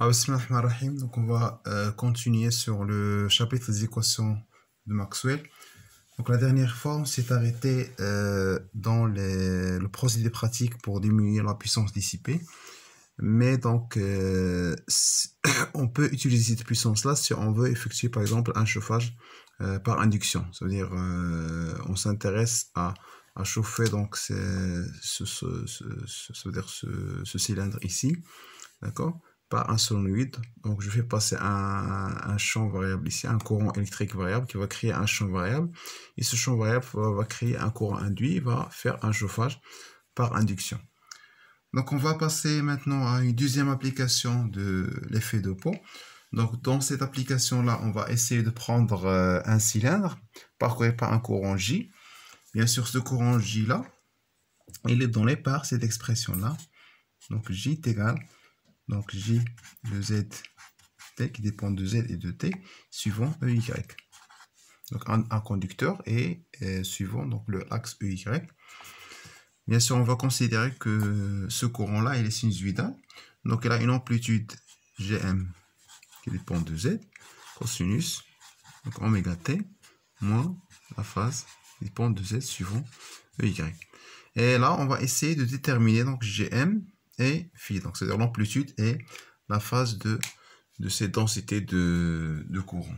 Bismillah ar-Rahman ar-Rahim. Donc on va continuer sur le chapitre des équations de Maxwell. Donc la dernière fois, on s'est arrêté dans le procédé pratique pour diminuer la puissance dissipée. Mais donc on peut utiliser cette puissance-là si on veut effectuer par exemple un chauffage par induction. Ça veut dire on s'intéresse à chauffer donc ça veut dire ce cylindre ici, d'accord, par un solenoïde. Donc je fais passer un champ variable ici, un courant électrique variable qui va créer un champ variable, et ce champ variable va créer un courant induit, va faire un chauffage par induction. Donc on va passer maintenant à une deuxième application de l'effet de Poe. Donc dans cette application là, on va essayer de prendre un cylindre parcouru par un courant J. Bien sûr, ce courant J là, il est donné par cette expression là. Donc J est égal, donc J de Z T qui dépend de Z et de T suivant EY. Donc un conducteur et suivant donc le axe EY. Bien sûr, on va considérer que ce courant-là, il est sinusoïdal. Donc il a une amplitude Gm qui dépend de Z, cosinus, donc oméga T, moins la phase qui dépend de Z suivant EY. Et là, on va essayer de déterminer donc Gm et phi, donc c'est-à-dire l'amplitude et la phase de cette densité de courant.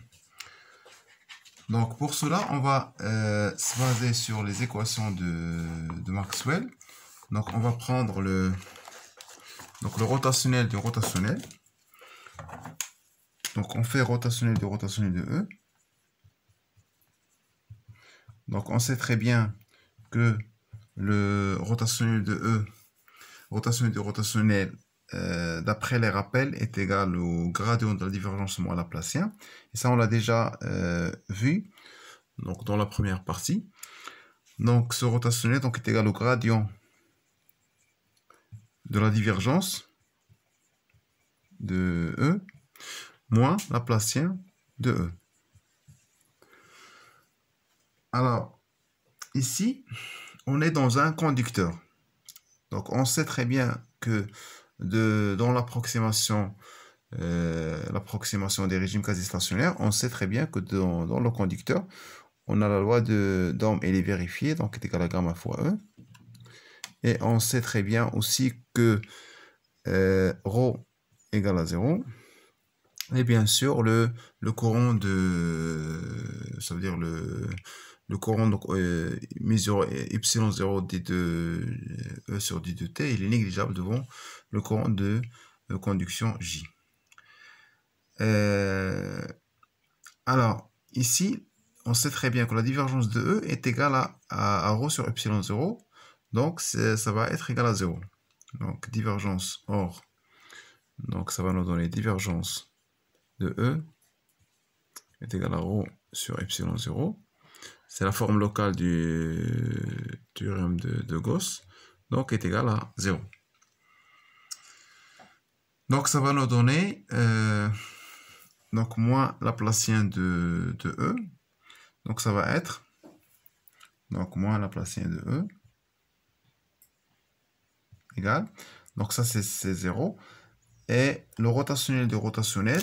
Donc pour cela, on va se baser sur les équations de Maxwell. Donc on va prendre le rotationnel du rotationnel. Donc on fait rotationnel du rotationnel de E. Donc on sait très bien que le rotationnel de E, rotationnel du rotationnel, d'après les rappels, est égal au gradient de la divergence moins laplacien. Et ça, on l'a déjà vu donc, dans la première partie. Donc, ce rotationnel donc, est égal au gradient de la divergence de E moins laplacien de E. Alors, ici, on est dans un conducteur. Donc, on sait très bien que dans l'approximation des régimes quasi-stationnaires, on sait très bien que dans le conducteur, on a la loi d'Ohm, elle est vérifiée, donc est égal à gamma fois E. Et on sait très bien aussi que ρ égale à 0. Et bien sûr, le courant ça veut dire le courant donc, mesuré epsilon0 d de E sur d de t, il est négligeable devant le courant de conduction J. Alors, ici, on sait très bien que la divergence de E est égale à ρ sur epsilon0, donc ça va être égal à 0. Donc, divergence or, donc ça va nous donner divergence de E est égal à ρ sur epsilon0. C'est la forme locale du théorème de Gauss, donc est égal à 0. Donc ça va nous donner donc moins laplacien de E, donc ça va être donc moins laplacien de E égal, donc ça c'est 0, et le rotationnel du rotationnel,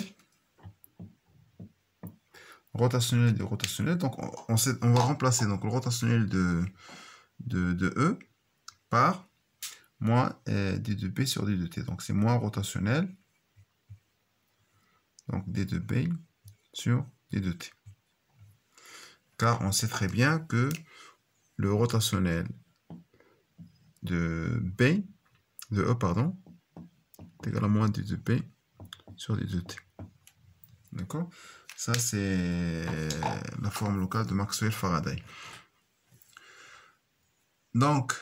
donc on va remplacer donc le rotationnel de E par moins d de B sur d de T. Donc c'est moins rotationnel, donc d de B sur d de T. Car on sait très bien que le rotationnel de E, pardon, est égal à moins d de B sur d de T. D'accord? Ça, c'est la forme locale de Maxwell-Faraday. Donc,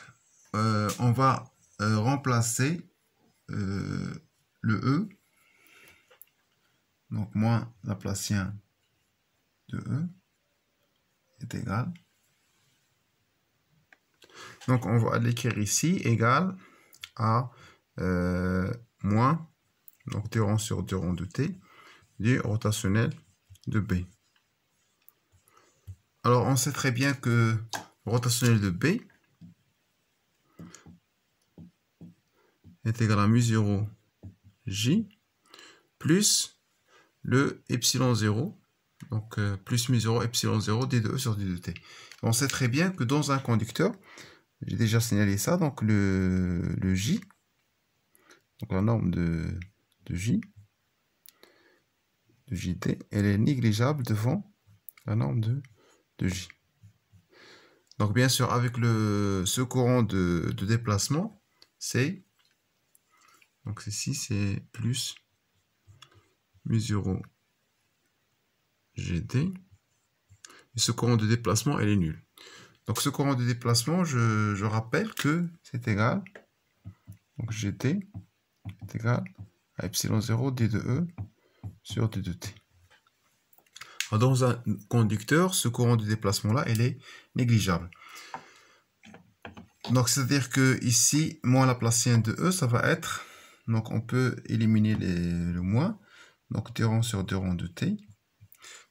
on va remplacer le E, donc moins laplacien de E est égal. Donc, on va l'écrire ici, égal à moins, donc d rond sur d rond de T, du rotationnel de B. Alors, on sait très bien que le rotationnel de B est égal à mu0 J plus le epsilon 0, donc plus mu0 epsilon 0 d de E sur d de T. On sait très bien que dans un conducteur, j'ai déjà signalé ça, donc le J, donc la norme de J, de JT, elle est négligeable devant la norme de J. Donc bien sûr, avec ce courant de déplacement, c'est, donc ici c'est plus mu0 GT, et ce courant de déplacement, elle est nulle. Donc ce courant de déplacement, je rappelle que c'est égal, donc GT est égal à epsilon 0 d de E sur d de T. Alors, dans un conducteur, ce courant de déplacement-là, elle est négligeable. Donc c'est-à-dire que ici, moins Laplacien de E, ça va être, donc on peut éliminer le moins, donc d rond sur d rond de T,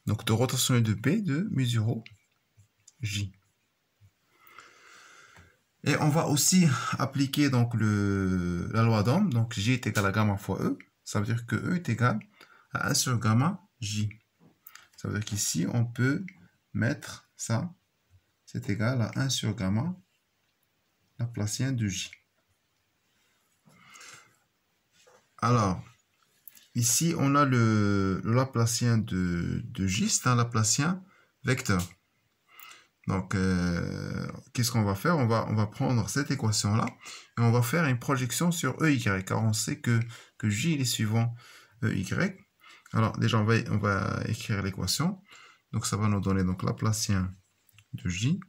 donc de rotation de B de mu0 J. Et on va aussi appliquer donc la loi d'Ohm, donc J est égal à gamma fois E, ça veut dire que E est égal à 1 sur gamma J. Ça veut dire qu'ici, on peut mettre ça, c'est égal à 1 sur gamma Laplacien de J. Alors, ici, on a le Laplacien de J, c'est un Laplacien vecteur. Donc, qu'est-ce qu'on va faire? On va prendre cette équation-là et on va faire une projection sur EY, car on sait que J est suivant EY. Alors, déjà, on va écrire l'équation. Donc, ça va nous donner donc Laplacien de J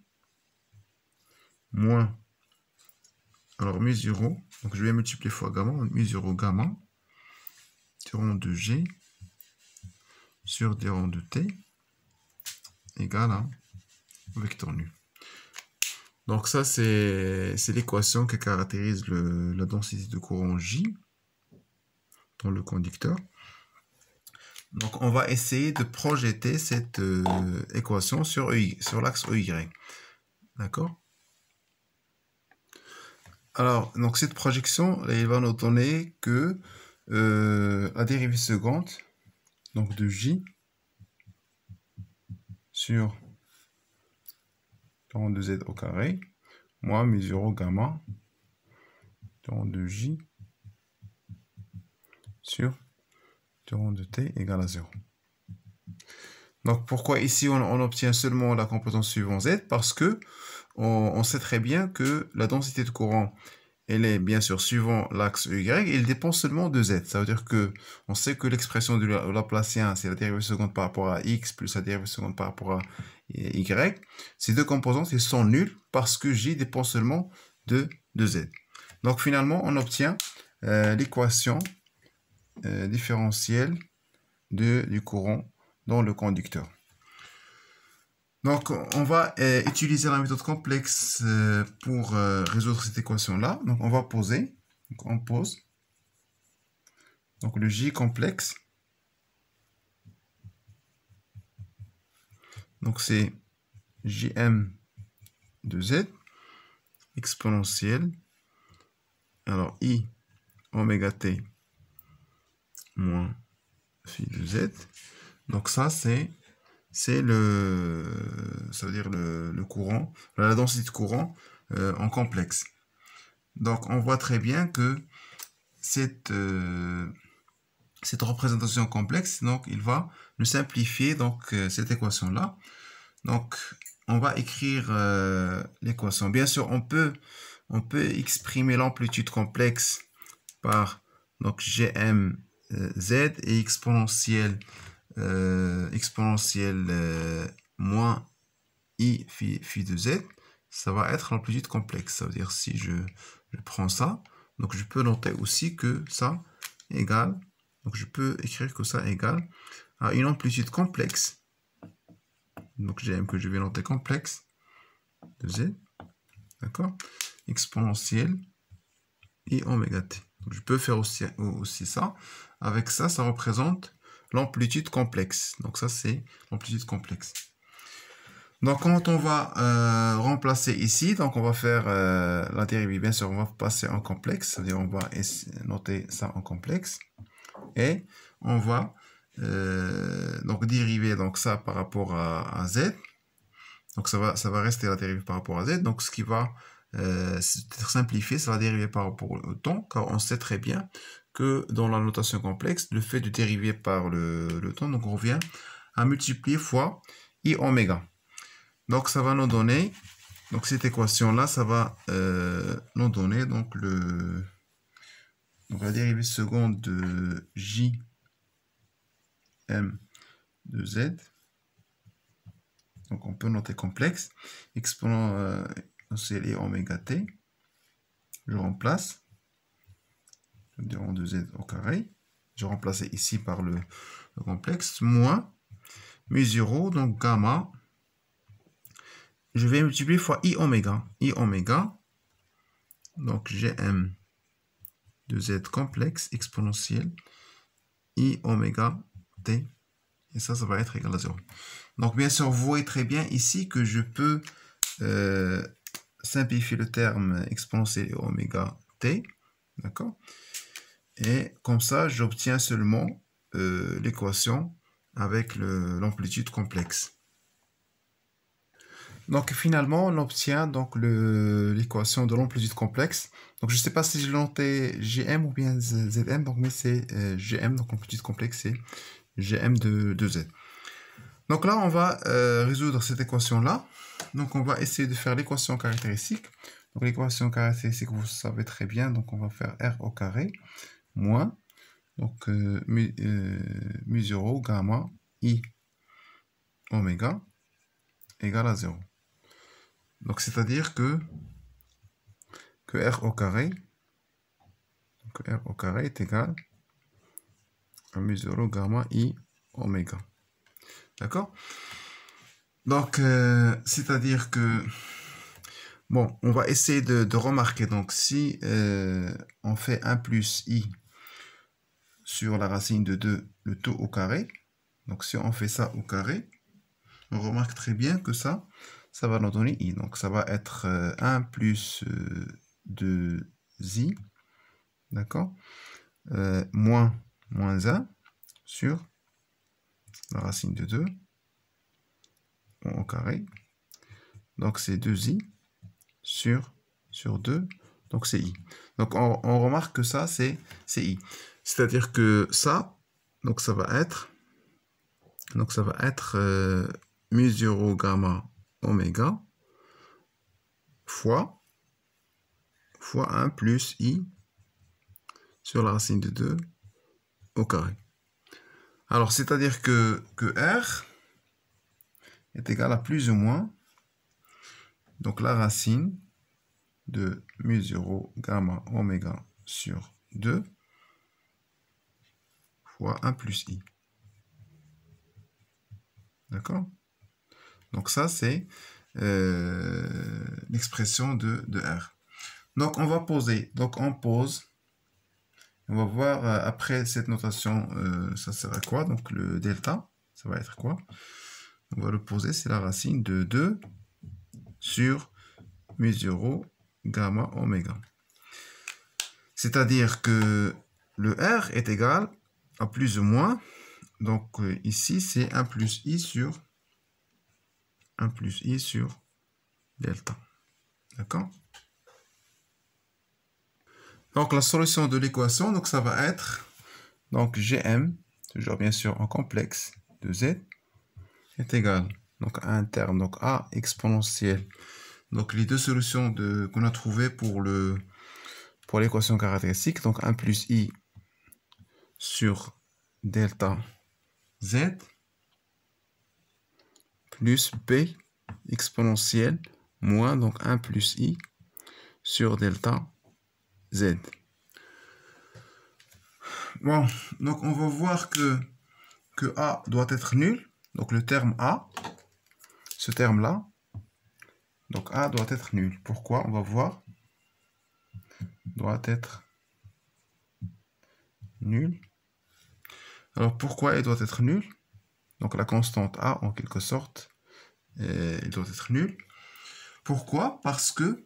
moins, alors mu0, donc je vais multiplier fois gamma, mu0 gamma, d rond de G sur d rond de T égale à vecteur nul. Donc ça, c'est l'équation qui caractérise la densité de courant J dans le conducteur. Donc on va essayer de projeter cette équation sur l'axe EY. D'accord? Alors, donc cette projection, elle va nous donner que la dérivée seconde, donc de J sur rond de Z au carré, moins mu0 gamma rond de J sur rond de T égale à 0. Donc pourquoi ici on obtient seulement la composante suivant Z? Parce que on sait très bien que la densité de courant, elle est bien sûr suivant l'axe EY, et elle dépend seulement de Z. Ça veut dire que on sait que l'expression du Laplacien, c'est la dérivée seconde par rapport à X plus la dérivée seconde par rapport à Y. Ces deux composantes, elles sont nulles parce que J dépend seulement de Z. Donc finalement, on obtient l'équation différentielle du courant dans le conducteur. Donc, on va utiliser la méthode complexe pour résoudre cette équation-là. Donc, on va poser. Donc, on pose. Donc, le J complexe. Donc, c'est Jm de Z exponentielle. Alors, I oméga T moins phi de Z. Donc, ça, ça veut dire le courant, la densité de courant en complexe. Donc on voit très bien que cette représentation complexe, donc il va nous simplifier donc cette équation là. Donc on va écrire l'équation. Bien sûr, on peut exprimer l'amplitude complexe par donc Gm Z et exponentielle moins I phi de Z, ça va être l'amplitude complexe. Ça veut dire si je prends ça, donc je peux noter aussi que ça égale, donc je peux écrire que ça égale à une amplitude complexe, donc Gm que je vais noter complexe de Z, d'accord, exponentielle I oméga T. Donc je peux faire aussi ça. Avec ça, ça représente l'amplitude complexe. Donc ça, c'est l'amplitude complexe. Donc quand on va remplacer ici, donc on va faire la dérivée, bien sûr, on va passer en complexe, c'est-à-dire on va noter ça en complexe. et on va donc dériver donc ça par rapport à z. Donc ça va rester la dérivée par rapport à z. Donc ce qui va être simplifié, c'est la dérivée par rapport au temps, car on sait très bien que dans la notation complexe, le fait de dériver par le temps, donc on revient à multiplier fois i oméga. Donc ça va nous donner, donc cette équation-là, ça va nous donner donc la dérivée seconde de j m de z. Donc on peut noter complexe, exponentielle et oméga t. Je remplace, je vais dire en 2z au carré. Je remplace ici par le complexe, moins mu0, donc gamma. Je vais multiplier fois i oméga. I oméga, donc gm de z complexe exponentielle i oméga t. Et ça va être égal à 0. Donc, bien sûr, vous voyez très bien ici que je peux simplifier le terme exponentielle et oméga t. D'accord? Et comme ça, j'obtiens seulement l'équation avec l'amplitude complexe. Donc, finalement, on obtient donc l'équation de l'amplitude complexe. Donc, je ne sais pas si je l'ai noté Gm ou bien Zm, donc, mais c'est Gm, donc l'amplitude complexe, c'est Gm de Z. Donc là, on va résoudre cette équation-là. Donc, on va essayer de faire l'équation caractéristique. Donc, l'équation caractéristique, vous savez très bien. Donc, on va faire R au carré moins donc mu0 gamma I oméga égale à 0. Donc, c'est-à-dire que R au carré, donc R au carré est égal à mu0 gamma I oméga. D'accord? Donc, c'est-à-dire que, bon, on va essayer de remarquer. Donc, si on fait 1 plus i sur la racine de 2, le tout au carré, donc si on fait ça au carré, on remarque très bien que ça va nous donner i. Donc, ça va être 1 plus 2i, d'accord, moins 1 sur la racine de 2 au carré. Donc, c'est 2i sur 2, donc c'est i. Donc, on remarque que ça, c'est i. C'est-à-dire que ça, donc ça va être mu0 gamma oméga fois 1 plus i sur la racine de 2 au carré. Alors, c'est-à-dire que R est égal à plus ou moins donc la racine de mu0 gamma oméga sur 2 fois 1 plus i. D'accord? Donc ça, c'est l'expression de R. Donc on va poser. Donc on pose. On va voir après cette notation, ça sert à quoi? Donc le delta, ça va être quoi? On va le poser, c'est la racine de 2 sur mu0 gamma oméga. C'est-à-dire que le R est égal à plus ou moins. Donc ici, c'est 1 plus i sur delta. D'accord? Donc la solution de l'équation, donc ça va être donc Gm, toujours bien sûr en complexe de Z, est égal donc à un terme, donc A exponentielle. Donc les deux solutions qu'on a trouvées pour l'équation caractéristique, donc 1 plus i sur delta Z plus B exponentielle moins donc 1 plus i sur delta Z. Bon, donc on va voir que A doit être nul. Donc le terme A, ce terme-là, donc A doit être nul. Pourquoi? On va voir. Doit être nul. Alors pourquoi il doit être nul? Donc la constante A, en quelque sorte, il doit être nul. Pourquoi? Parce que,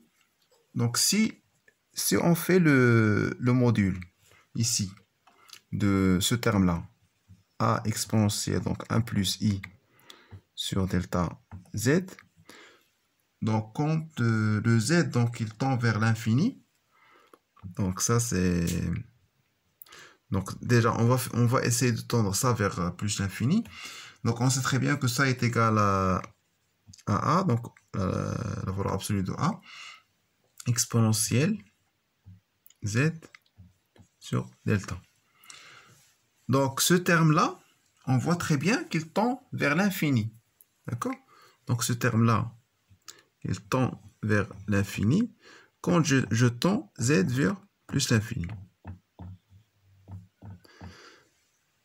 donc si on fait le module ici, de ce terme-là, A exponentielle, donc 1 plus I sur delta Z. Donc, quand le Z, donc, il tend vers l'infini, donc ça, c'est... Donc, déjà, on va essayer de tendre ça vers plus l'infini. Donc, on sait très bien que ça est égal à A, donc la valeur absolue de A, exponentielle Z sur delta. Donc, ce terme-là, on voit très bien qu'il tend vers l'infini. D'accord? Donc, ce terme-là, il tend vers l'infini quand je tends Z vers plus l'infini.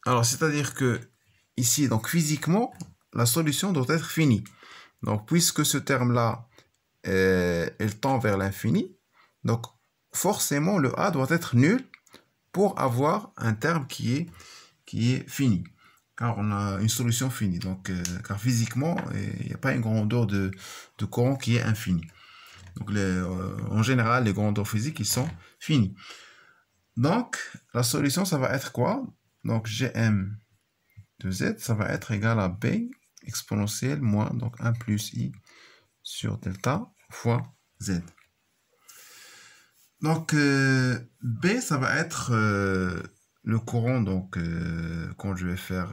Alors, c'est-à-dire que ici, donc physiquement, la solution doit être finie. Donc, puisque ce terme-là, il tend vers l'infini, donc forcément, le A doit être nul pour avoir un terme qui est fini. Car on a une solution finie. Donc, car physiquement, il n'y a pas une grandeur de courant qui est infinie. Donc, en général, les grandeurs physiques, ils sont finis. Donc, la solution, ça va être quoi? Donc, Gm de Z, ça va être égal à B exponentielle moins donc 1 plus I sur delta fois Z. Donc, B, ça va être le courant, donc, quand je vais faire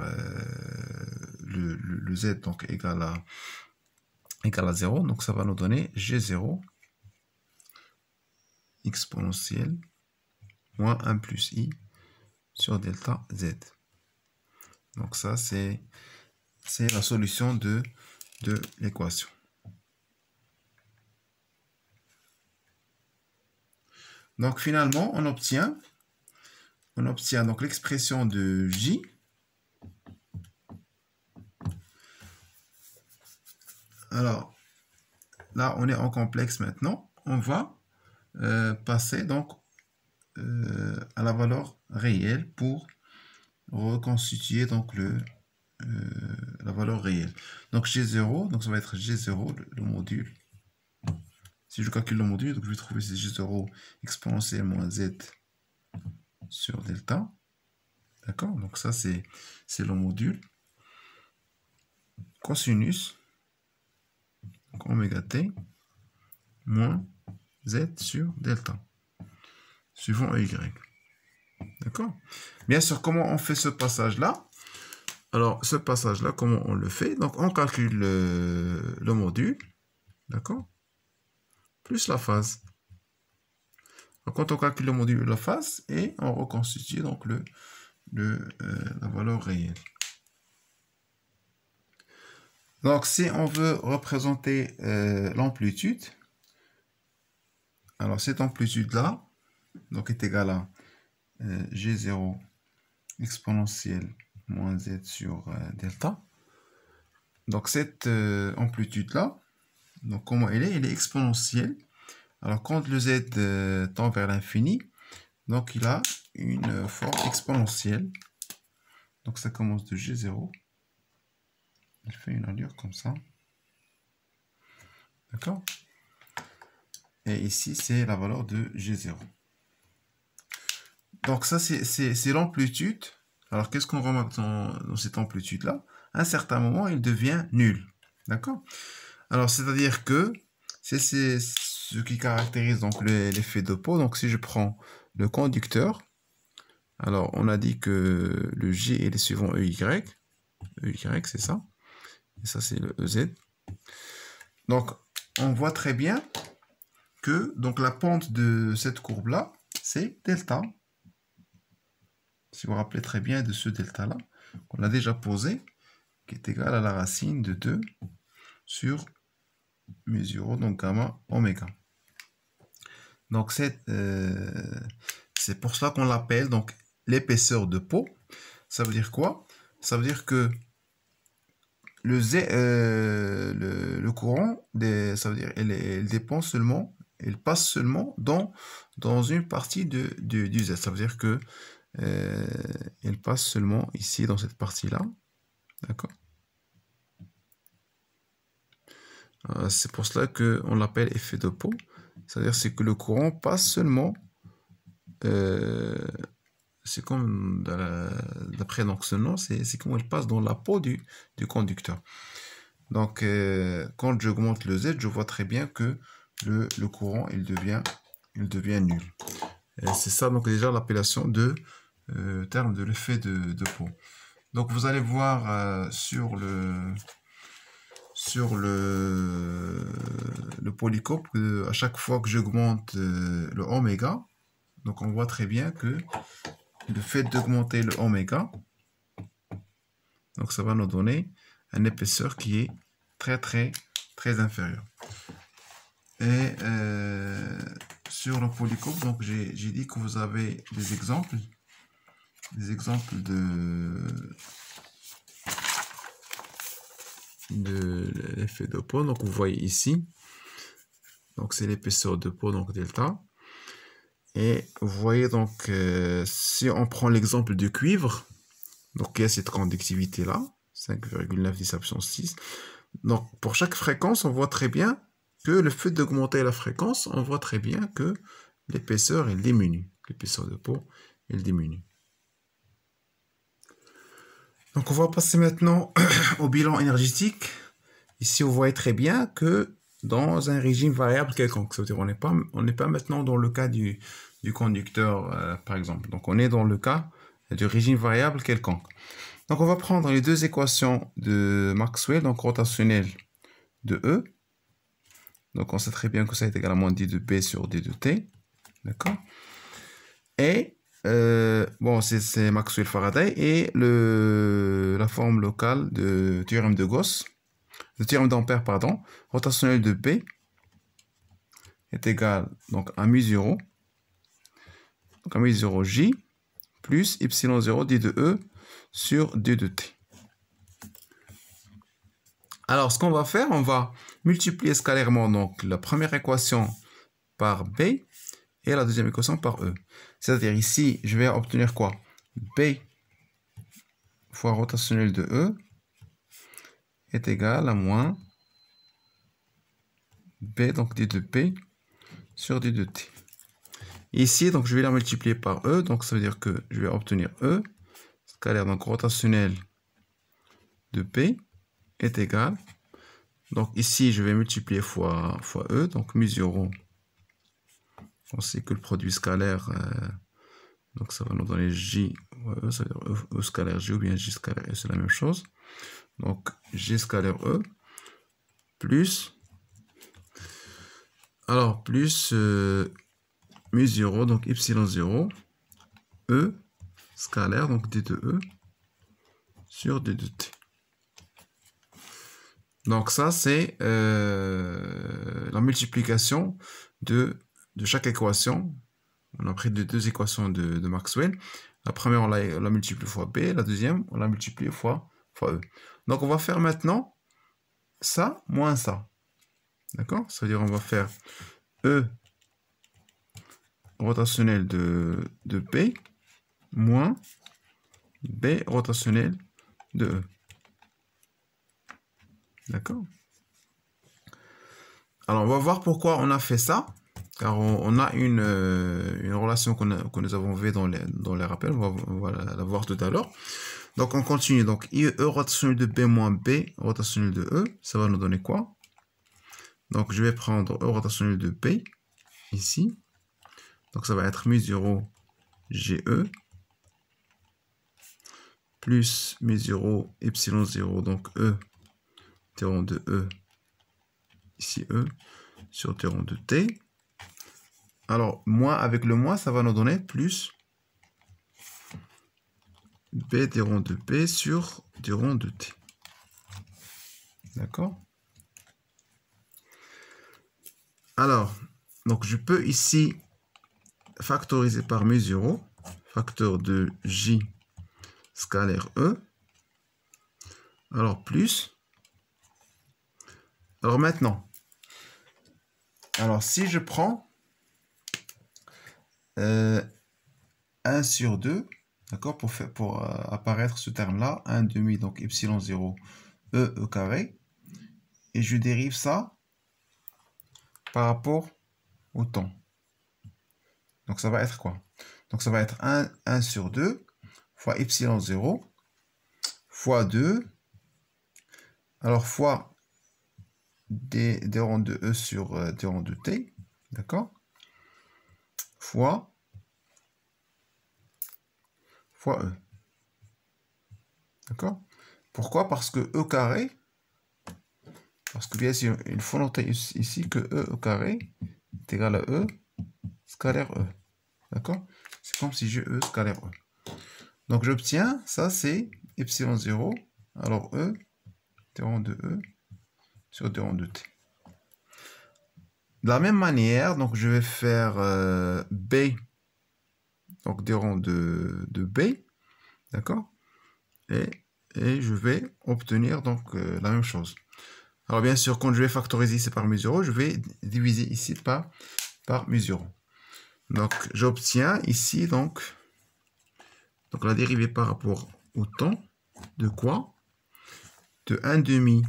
le Z, donc, égal à 0, donc ça va nous donner G0 exponentielle moins 1 plus I sur delta Z. Donc, ça, c'est la solution de l'équation. Donc, finalement, on obtient donc l'expression de J. Alors, là, on est en complexe maintenant. On va passer donc à la valeur réelle pour reconstituer donc la valeur réelle. Donc, G0, donc ça va être G0, le module. Si je calcule le module, donc je vais trouver c'est G0 exponentielle moins Z sur delta. D'accord? Donc ça, c'est le module. Cosinus, donc oméga t, moins Z sur delta, suivant EY. D'accord? Bien sûr, comment on fait ce passage-là? Alors, ce passage-là, comment on le fait? Donc, on calcule le module, d'accord? Plus la phase. Donc, quand on calcule le module de la phase, et on reconstitue donc la valeur réelle. Donc, si on veut représenter l'amplitude, alors cette amplitude-là, donc est égale à G0 exponentielle moins Z sur delta. Donc, cette amplitude-là, donc comment elle est? Elle est exponentielle. Alors, quand le Z tend vers l'infini, donc il a une forme exponentielle. Donc, ça commence de G0. Il fait une allure comme ça. D'accord? Et ici, c'est la valeur de G0. Donc, ça, c'est l'amplitude. Alors, qu'est-ce qu'on remarque dans cette amplitude-là? À un certain moment, il devient nul. D'accord? Alors, c'est-à-dire que c'est ce qui caractérise donc l'effet de Poe. Donc, si je prends le conducteur, alors on a dit que le J est le suivant EY. EY, c'est ça. Et ça, c'est le EZ. Donc, on voit très bien que donc, la pente de cette courbe-là, c'est delta. Si vous vous rappelez très bien de ce delta-là, qu'on a déjà posé, qui est égal à la racine de 2 sur mu 0, donc gamma oméga. Donc, c'est pour cela qu'on l'appelle donc l'épaisseur de Poe. Ça veut dire quoi? Ça veut dire que le courant, ça veut dire elle dépend seulement, elle passe seulement dans une partie du Z. Ça veut dire que elle passe seulement ici dans cette partie-là. D'accord? C'est pour cela qu'on l'appelle effet de Poe. C'est-à-dire que le courant passe seulement c'est comme d'après donc ce nom, c'est comme elle passe dans la peau du conducteur. Donc, quand j'augmente le Z, je vois très bien que le courant, il devient nul. Et c'est ça, donc, déjà, l'appellation de terme de l'effet de Paul. Donc, vous allez voir sur le polycope, à chaque fois que j'augmente le oméga, donc on voit très bien que le fait d'augmenter le oméga, donc ça va nous donner une épaisseur qui est très inférieure. Et sur le polycope, donc j'ai dit que vous avez des exemples de l'effet de Paul. Donc vous voyez ici, donc c'est l'épaisseur de Paul, donc delta. Et vous voyez donc si on prend l'exemple du cuivre, donc il y a cette conductivité là, 5,9 10 à la puissance 6. Donc pour chaque fréquence, on voit très bien que le fait d'augmenter la fréquence, on voit très bien que l'épaisseur elle diminue, l'épaisseur de peau elle diminue. Donc on va passer maintenant au bilan énergétique. Ici vous voyez très bien que dans un régime variable quelconque, c'est-à-dire on n'est pas maintenant dans le cas du conducteur par exemple. Donc on est dans le cas du régime variable quelconque. Donc on va prendre les deux équations de Maxwell, donc rotationnelle de E. Donc on sait très bien que ça est également d de B sur d de T. D'accord? Et bon, c'est Maxwell-Faraday et la forme locale de théorème de Gauss, le théorème d'Ampère, pardon, rotationnel de B est égal donc à mu0, donc à mu0 J plus y0 d de E sur d de T. Alors, ce qu'on va faire, on va multiplier scalairement donc la première équation par B et la deuxième équation par E. C'est-à-dire ici, je vais obtenir quoi? B fois rotationnel de E est égal à moins B, donc d de P sur d de T. Ici, donc je vais la multiplier par E, donc ça veut dire que je vais obtenir E, scalaire, donc rotationnel de P est égal. Donc ici, je vais multiplier fois E, donc mu0. On sait que le produit scalaire, donc ça va nous donner J, E, ça veut dire E scalaire J ou bien J scalaire E, c'est la même chose. Donc J scalaire E plus, alors plus mu0, donc y0, E scalaire, donc d de E sur d de T. Donc ça, c'est la multiplication de chaque équation. On a pris deux équations de Maxwell. La première, on la multiplie fois B. La deuxième, on la multiplie fois E. Donc on va faire maintenant ça moins ça. D'accord? C'est-à-dire on va faire E rotationnel de B moins B rotationnel de E. D'accord? Alors, on va voir pourquoi on a fait ça. Car on a une relation que nous avons vue dans les rappels. On va la voir tout à l'heure. Donc, on continue. Donc, E rotationnel de B moins B rotationnel de E. Ça va nous donner quoi? Donc, je vais prendre E rotationnel de B ici. Donc, ça va être mu0 GE plus mu0 y0, donc E, théorème de E, ici E, sur théorème de T. Alors, moins avec le moins, ça va nous donner plus B théorème de B sur théorème de T. D'accord? Alors, donc je peux ici factoriser par mu0, facteur de J scalaire E. Alors, plus. Alors maintenant, si je prends 1 sur 2, d'accord, pour apparaître ce terme-là, 1 demi, donc y0, E carré, et je dérive ça par rapport au temps. Donc ça va être quoi? Donc ça va être 1 sur 2 fois epsilon 0 fois 2. Alors fois d rond de E sur d rond de T. D'accord? Fois E. D'accord? Pourquoi? Parce que E carré, parce que bien sûr, il faut noter ici que E au carré est égal à E scalaire E. D'accord? C'est comme si j'ai E scalaire E. Donc j'obtiens, ça c'est epsilon 0, alors E, d rond de E sur d rond de T. De la même manière, donc je vais faire B, donc d rond de B, d'accord? Et je vais obtenir donc la même chose. Alors bien sûr, quand je vais factoriser ici par mu0, je vais diviser ici par mu0. Donc j'obtiens ici donc la dérivée par rapport au temps de quoi? De 1/2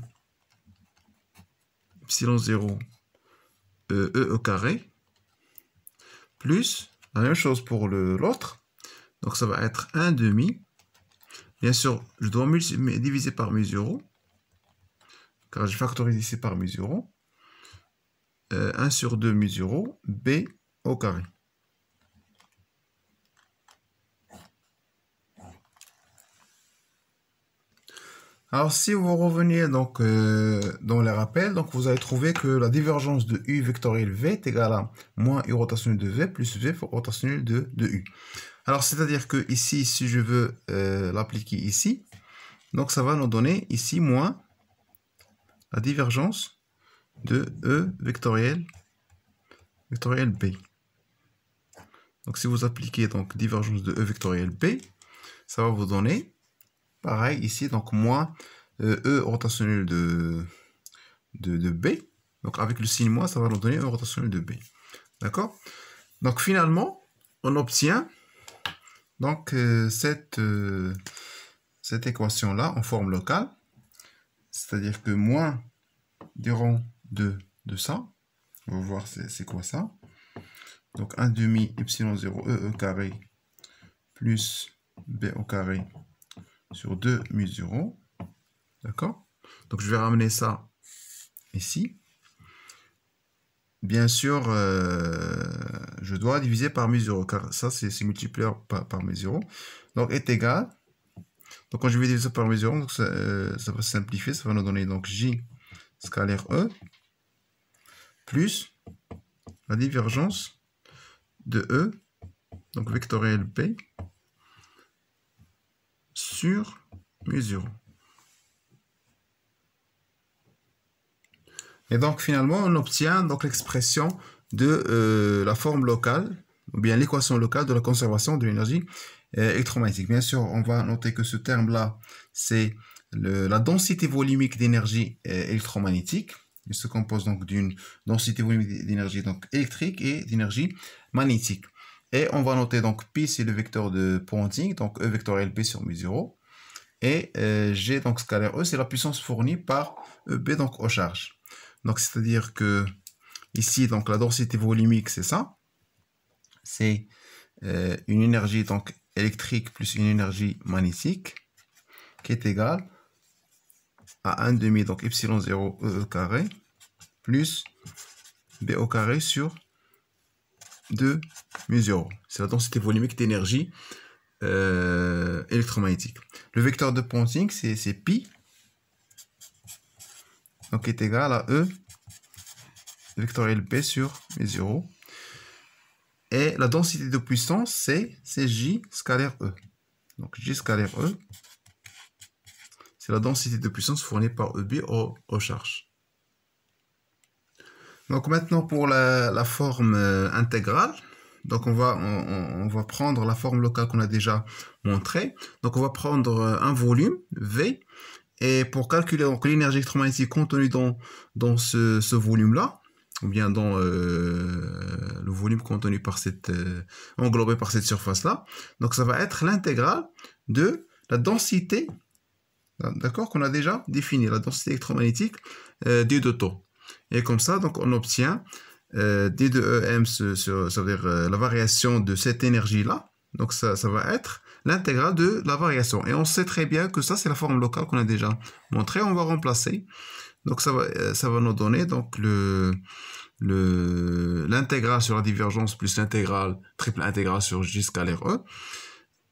epsilon 0 E au carré plus la même chose pour l'autre. Donc ça va être 1/2. Bien sûr, je dois diviser par mu0, car je factorise ici par mu0. 1 sur 2 mu0, B au carré. Alors, si vous revenez donc dans les rappels, donc vous allez trouver que la divergence de U vectoriel V est égale à moins U rotationnel de V plus V rotationnel de U. Alors, c'est-à-dire que ici, si je veux l'appliquer ici, donc ça va nous donner ici moins la divergence de E vectoriel B. Donc, si vous appliquez donc divergence de E vectoriel B, ça va vous donner pareil ici, donc moins E rotationnel de B. Donc avec le signe moins, ça va nous donner E rotationnel de B. D'accord? Donc finalement, on obtient donc cette équation-là en forme locale. C'est-à-dire que moins d rond de ça, on va voir c'est quoi ça. Donc 1/2 epsilon 0 E carré plus B au carré sur 2 mu0. D'accord? Donc je vais ramener ça ici. Bien sûr, je dois diviser par mu0, car ça c'est multiplié par mu0. Donc est égal. Donc quand je vais diviser par mu0, donc ça va se simplifier, ça va nous donner donc J scalaire E plus la divergence de E, donc vectoriel B, sur mu0. Et donc finalement, on obtient donc l'expression de la forme locale, ou bien l'équation locale de la conservation de l'énergie électromagnétique. Bien sûr, on va noter que ce terme-là, c'est la densité volumique d'énergie électromagnétique. Il se compose donc d'une densité volumique d'énergie électrique et d'énergie magnétique. Et on va noter donc Pi, c'est le vecteur de Poynting, donc E vectoriel B sur mu0. Et G, donc scalaire E, c'est la puissance fournie par EB, donc aux charges. Donc, c'est-à-dire que ici, donc la densité volumique, c'est ça. C'est une énergie donc électrique plus une énergie magnétique qui est égale à 1/2 donc epsilon 0 E au carré plus B au carré sur 2 mu0. C'est la densité volumique d'énergie électromagnétique. Le vecteur de Poynting, c'est pi, donc est égal à E vectoriel B sur mu0. Et la densité de puissance, c'est J scalaire E. Donc J scalaire E, c'est la densité de puissance fournie par EB aux charges. Donc maintenant pour la forme intégrale, donc on va prendre la forme locale qu'on a déjà montrée. Donc on va prendre un volume V, et pour calculer l'énergie électromagnétique contenue dans ce volume-là, ou bien dans le volume contenu par englobé par cette surface-là, donc ça va être l'intégrale de la densité, d'accord, qu'on a déjà définie, la densité électromagnétique des deux taux. Et comme ça, donc on obtient D de EM, ça veut dire la variation de cette énergie-là, Donc ça va être l'intégrale de la variation. Et on sait très bien que ça, c'est la forme locale qu'on a déjà montré. On va remplacer. Donc ça va nous donner donc l'intégrale sur la divergence plus l'intégrale, triple intégrale sur J scalaire E.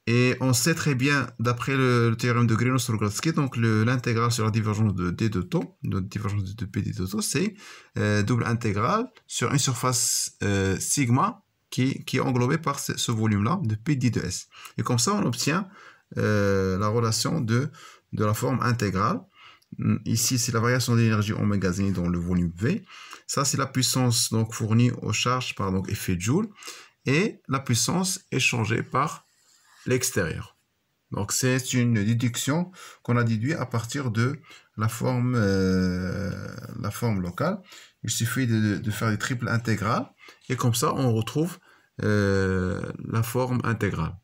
Et on sait très bien, d'après le théorème de Green-Ostrogradski, donc l'intégrale sur la divergence de D de taux, de divergence de P de taux, c'est double intégrale sur une surface sigma qui est englobée par ce volume-là de P de S. Et comme ça, on obtient la relation de la forme intégrale. Ici, c'est la variation d'énergie emmagasinée dans le volume V. Ça, c'est la puissance donc, fournie aux charges par donc, effet Joule. Et la puissance échangée par l'extérieur. Donc, c'est une déduction qu'on a déduite à partir de la forme locale. Il suffit de faire des triples intégrales. Et comme ça, on retrouve la forme intégrale.